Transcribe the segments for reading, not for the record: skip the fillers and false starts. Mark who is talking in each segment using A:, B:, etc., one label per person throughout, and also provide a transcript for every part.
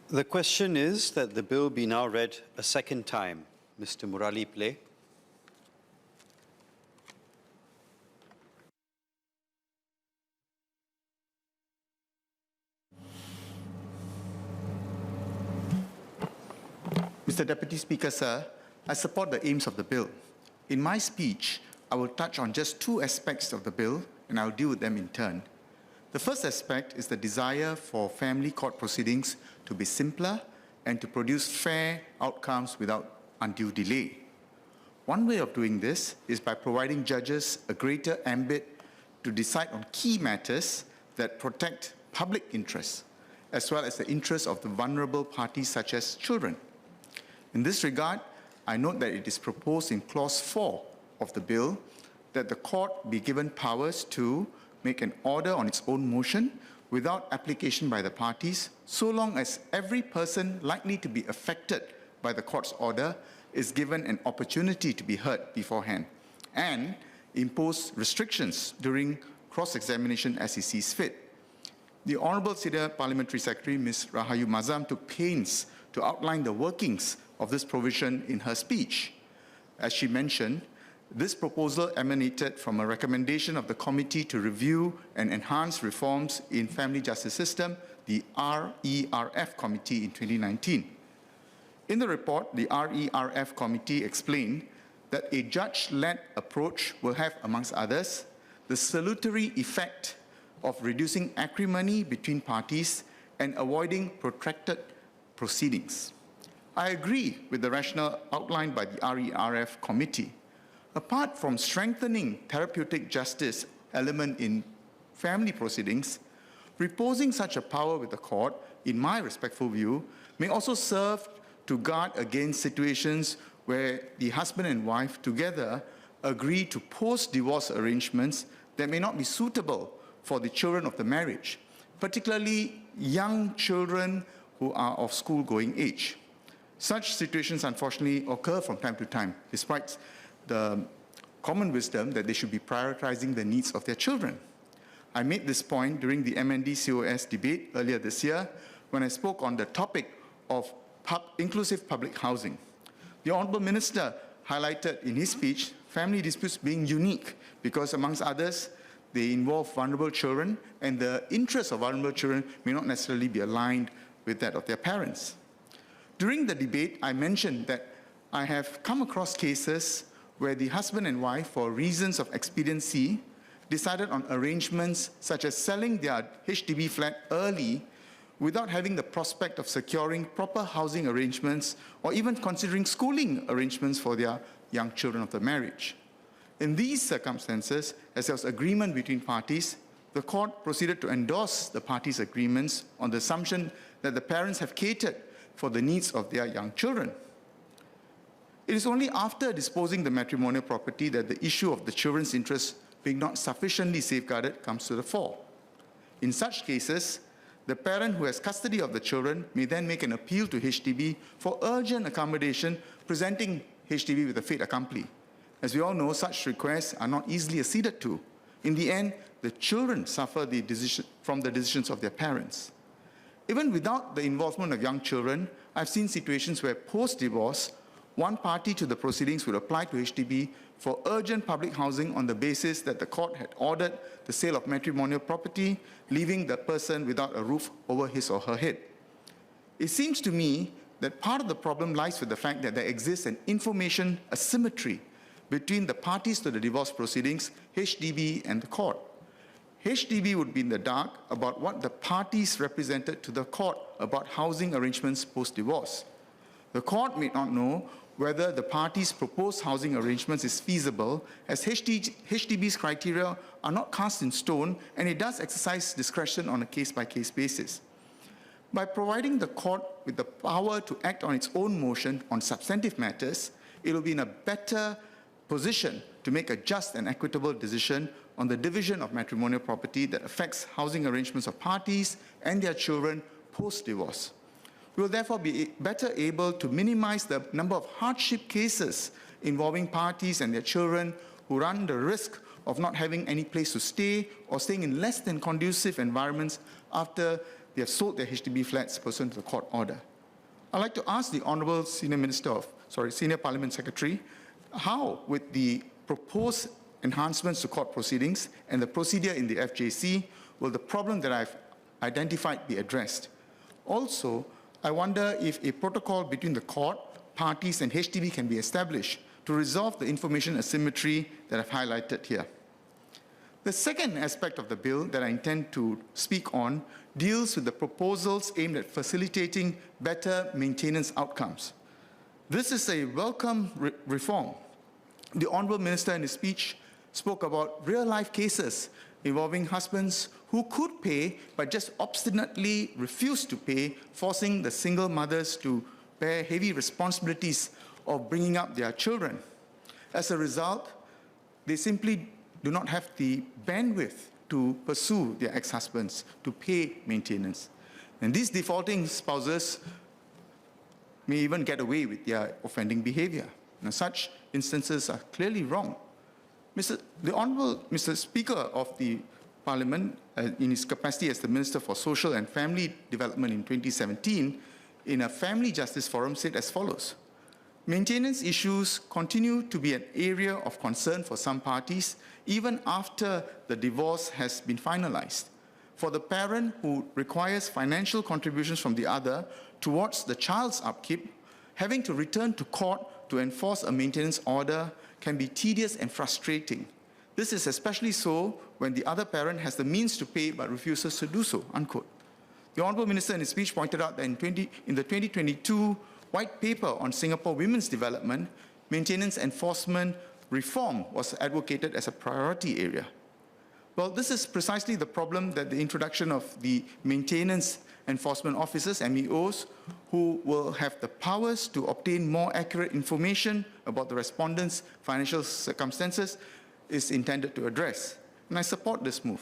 A: The question is that the bill be now read a second time. Mr. Murali, Pillai.
B: Mr. Deputy Speaker, sir, I support the aims of the bill. In my speech, I will touch on just two aspects of the bill, and I'll deal with them in turn. The first aspect is the desire for family court proceedings to be simpler and to produce fair outcomes without undue delay. One way of doing this is by providing judges a greater ambit to decide on key matters that protect public interests, as well as the interests of the vulnerable parties such as children. In this regard, I note that it is proposed in Clause 4 of the bill that the court be given powers to make an order on its own motion without application by the parties, so long as every person likely to be affected by the court's order is given an opportunity to be heard beforehand, and impose restrictions during cross-examination as he sees fit. The Honourable Senior Parliamentary Secretary, Ms. Rahayu Mazam, took pains to outline the workings of this provision in her speech. As she mentioned, this proposal emanated from a recommendation of the Committee to Review and Enhance Reforms in Family Justice System, the RERF Committee, in 2019. In the report, the RERF Committee explained that a judge-led approach will have, amongst others, the salutary effect of reducing acrimony between parties and avoiding protracted proceedings. I agree with the rationale outlined by the RERF Committee. Apart from strengthening therapeutic justice element in family proceedings, reposing such a power with the court, in my respectful view, may also serve to guard against situations where the husband and wife together agree to post-divorce arrangements that may not be suitable for the children of the marriage, particularly young children who are of school-going age. Such situations unfortunately occur from time to time, despite the common wisdom that they should be prioritizing the needs of their children. I made this point during the MND-COS debate earlier this year when I spoke on the topic of inclusive public housing. The Honourable Minister highlighted in his speech family disputes being unique because, amongst others, they involve vulnerable children, and the interests of vulnerable children may not necessarily be aligned with that of their parents. During the debate, I mentioned that I have come across cases where the husband and wife, for reasons of expediency, decided on arrangements such as selling their HDB flat early without having the prospect of securing proper housing arrangements or even considering schooling arrangements for their young children of the marriage. In these circumstances, as there was agreement between parties, the court proceeded to endorse the parties' agreements on the assumption that the parents have catered for the needs of their young children. It is only after disposing the matrimonial property that the issue of the children's interests being not sufficiently safeguarded comes to the fore. In such cases, the parent who has custody of the children may then make an appeal to HDB for urgent accommodation, presenting HDB with a fait accompli. As we all know, such requests are not easily acceded to. In the end, the children suffer from the decisions of their parents. Even without the involvement of young children, I've seen situations where post-divorce, one party to the proceedings would apply to HDB for urgent public housing on the basis that the court had ordered the sale of matrimonial property, leaving the person without a roof over his or her head. It seems to me that part of the problem lies with the fact that there exists an information asymmetry between the parties to the divorce proceedings, HDB, and the court. HDB would be in the dark about what the parties represented to the court about housing arrangements post-divorce. The court may not know whether the parties' proposed housing arrangements is feasible, as HDB's criteria are not cast in stone, and it does exercise discretion on a case-by-case basis. By providing the court with the power to act on its own motion on substantive matters, it will be in a better position to make a just and equitable decision on the division of matrimonial property that affects housing arrangements of parties and their children post-divorce. We will therefore be better able to minimize the number of hardship cases involving parties and their children who run the risk of not having any place to stay or staying in less than conducive environments after they have sold their HDB flats pursuant to the court order. I'd like to ask the Honourable Senior Parliament Secretary, how, with the proposed enhancements to court proceedings and the procedure in the FJC, will the problem that I've identified be addressed? Also, I wonder if a protocol between the court, parties, and HDB can be established to resolve the information asymmetry that I've highlighted here. The second aspect of the bill that I intend to speak on deals with the proposals aimed at facilitating better maintenance outcomes. This is a welcome reform. The Honourable Minister in his speech spoke about real-life cases involving husbands who could pay but just obstinately refused to pay, forcing the single mothers to bear heavy responsibilities of bringing up their children. As a result, they simply do not have the bandwidth to pursue their ex-husbands, to pay maintenance. And these defaulting spouses may even get away with their offending behavior. Now, such instances are clearly wrong. The Honourable Mr. Speaker of the Parliament, in his capacity as the Minister for Social and Family Development in 2017, in a family justice forum said as follows: maintenance issues continue to be an area of concern for some parties, even after the divorce has been finalized. For the parent who requires financial contributions from the other towards the child's upkeep, having to return to court to enforce a maintenance order can be tedious and frustrating. This is especially so when the other parent has the means to pay but refuses to do so, unquote. The Honourable Minister in his speech pointed out that in the 2022 White Paper on Singapore Women's Development, maintenance enforcement reform was advocated as a priority area. Well, this is precisely the problem that the introduction of the maintenance enforcement officers, MEOs, who will have the powers to obtain more accurate information about the respondents' financial circumstances, is intended to address. And I support this move.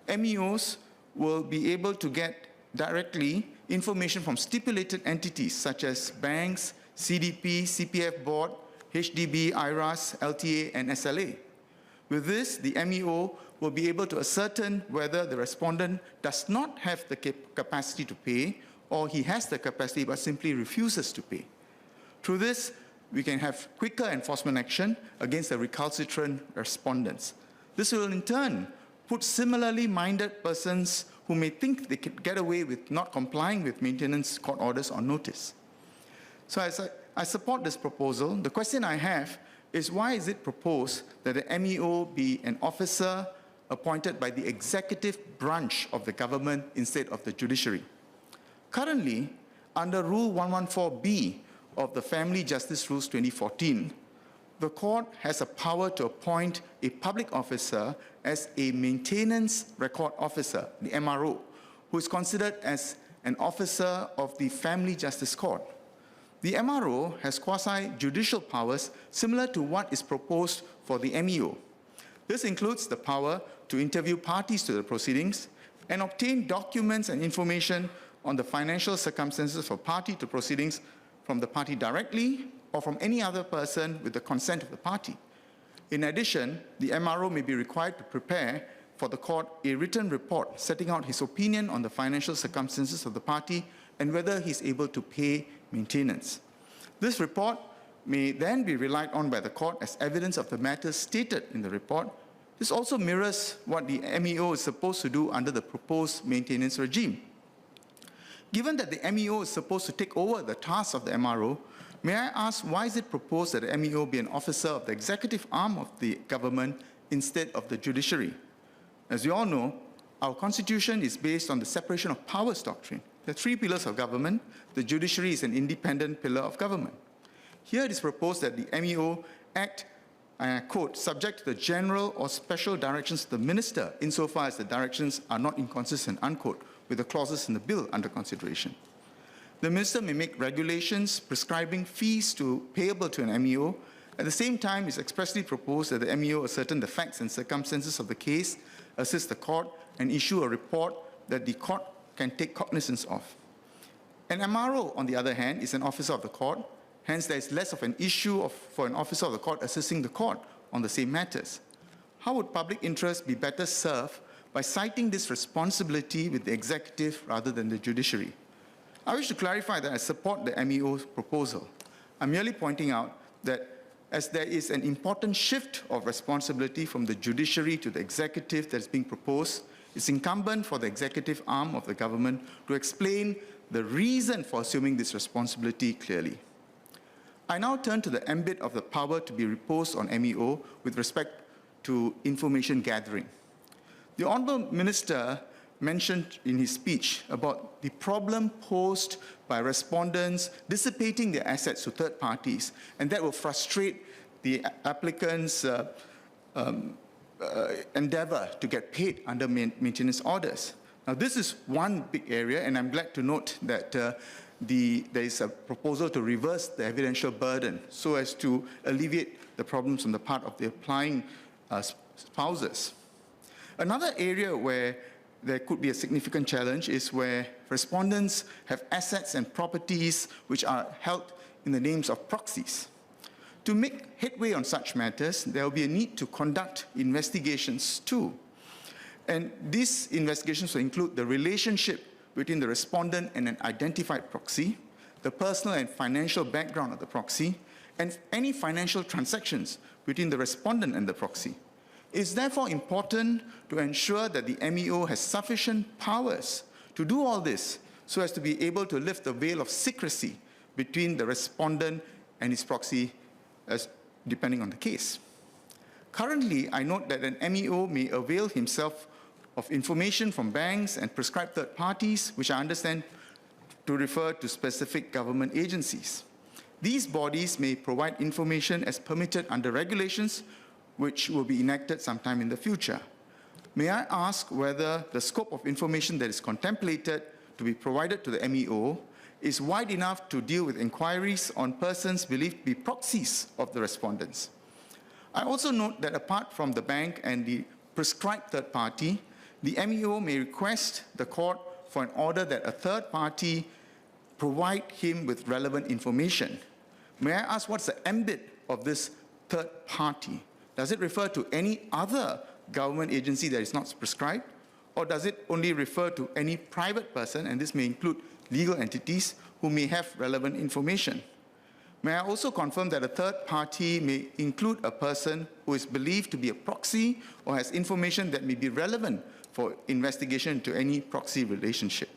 B: MEOs will be able to get directly information from stipulated entities such as banks, CDP, CPF Board, HDB, IRAS, LTA, and SLA. With this, the MEO will be able to ascertain whether the respondent does not have the capacity to pay, or he has the capacity but simply refuses to pay. Through this, we can have quicker enforcement action against the recalcitrant respondents. This will in turn put similarly minded persons who may think they could get away with not complying with maintenance court orders on notice. So as I support this proposal, the question I have is, why is it proposed that the MEO be an officer appointed by the executive branch of the government instead of the judiciary? Currently, under Rule 114B of the Family Justice Rules 2014, the court has a power to appoint a public officer as a maintenance record officer, the MRO, who is considered as an officer of the Family Justice Court. The MRO has quasi-judicial powers similar to what is proposed for the MEO. This includes the power to interview parties to the proceedings and obtain documents and information on the financial circumstances of a party to proceedings from the party directly or from any other person with the consent of the party. In addition, the MRO may be required to prepare for the court a written report setting out his opinion on the financial circumstances of the party and whether he is able to pay maintenance. This report may then be relied on by the court as evidence of the matters stated in the report. This also mirrors what the MEO is supposed to do under the proposed maintenance regime. Given that the MEO is supposed to take over the tasks of the MRO, may I ask, why is it proposed that the MEO be an officer of the executive arm of the government instead of the judiciary? As you all know, our constitution is based on the separation of powers doctrine. There are three pillars of government. The judiciary is an independent pillar of government. Here it is proposed that the MEO act, and I quote, subject to the general or special directions of the minister, insofar as the directions are not inconsistent, unquote, with the clauses in the bill under consideration. The minister may make regulations prescribing fees payable to an MEO. At the same time, it's expressly proposed that the MEO ascertain the facts and circumstances of the case, assist the court, and issue a report that the court can take cognizance of. An MRO, on the other hand, is an officer of the court. Hence, there is less of an issue for an officer of the court assisting the court on the same matters. How would public interest be better served by citing this responsibility with the executive rather than the judiciary. I wish to clarify that I support the MEO's proposal. I'm merely pointing out that as there is an important shift of responsibility from the judiciary to the executive that's being proposed, it's incumbent for the executive arm of the government to explain the reason for assuming this responsibility clearly. I now turn to the ambit of the power to be reposed on MEO with respect to information gathering. The Honourable Minister mentioned in his speech about the problem posed by respondents dissipating their assets to third parties, and that will frustrate the applicants' endeavour to get paid under maintenance orders. Now, this is one big area, and I'm glad to note that there is a proposal to reverse the evidential burden so as to alleviate the problems on the part of the applying spouses. Another area where there could be a significant challenge is where respondents have assets and properties which are held in the names of proxies. To make headway on such matters, there will be a need to conduct investigations too. And these investigations will include the relationship between the respondent and an identified proxy, the personal and financial background of the proxy, and any financial transactions between the respondent and the proxy. It is therefore important to ensure that the MEO has sufficient powers to do all this so as to be able to lift the veil of secrecy between the respondent and his proxy, depending on the case. Currently, I note that an MEO may avail himself of information from banks and prescribed third parties, which I understand to refer to specific government agencies. These bodies may provide information as permitted under regulations which will be enacted sometime in the future. May I ask whether the scope of information that is contemplated to be provided to the MEO is wide enough to deal with inquiries on persons believed to be proxies of the respondents? I also note that apart from the bank and the prescribed third party, the MEO may request the court for an order that a third party provide him with relevant information. May I ask what's the ambit of this third party? Does it refer to any other government agency that is not prescribed? Or does it only refer to any private person, and this may include legal entities, who may have relevant information? May I also confirm that a third party may include a person who is believed to be a proxy or has information that may be relevant for investigation into any proxy relationship?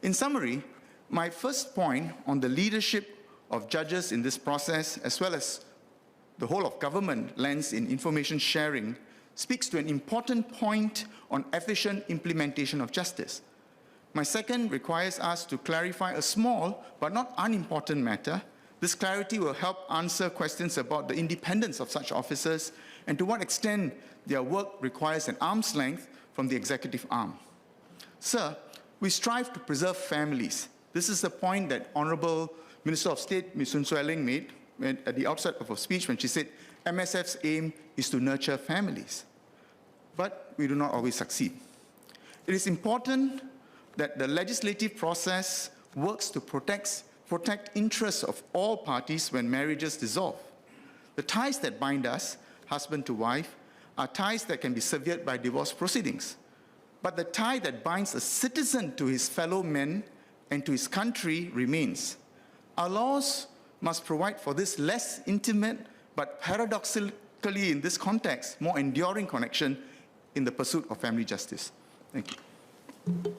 B: In summary, my first point on the leadership of judges in this process, as well as the whole of government lens in information sharing, speaks to an important point on efficient implementation of justice. My second requires us to clarify a small but not unimportant matter. This clarity will help answer questions about the independence of such officers and to what extent their work requires an arm's length from the executive arm. Sir, we strive to preserve families. This is the point that Honourable Minister of State, Ms. Sun Sueling, made at the outset of her speech when she said MSF's aim is to nurture families. But we do not always succeed. It is important that the legislative process works to protect interests of all parties when marriages dissolve. The ties that bind us, husband to wife, are ties that can be severed by divorce proceedings. But the tie that binds a citizen to his fellow men and to his country remains. Our laws must provide for this less intimate, but paradoxically in this context, more enduring connection in the pursuit of family justice. Thank you.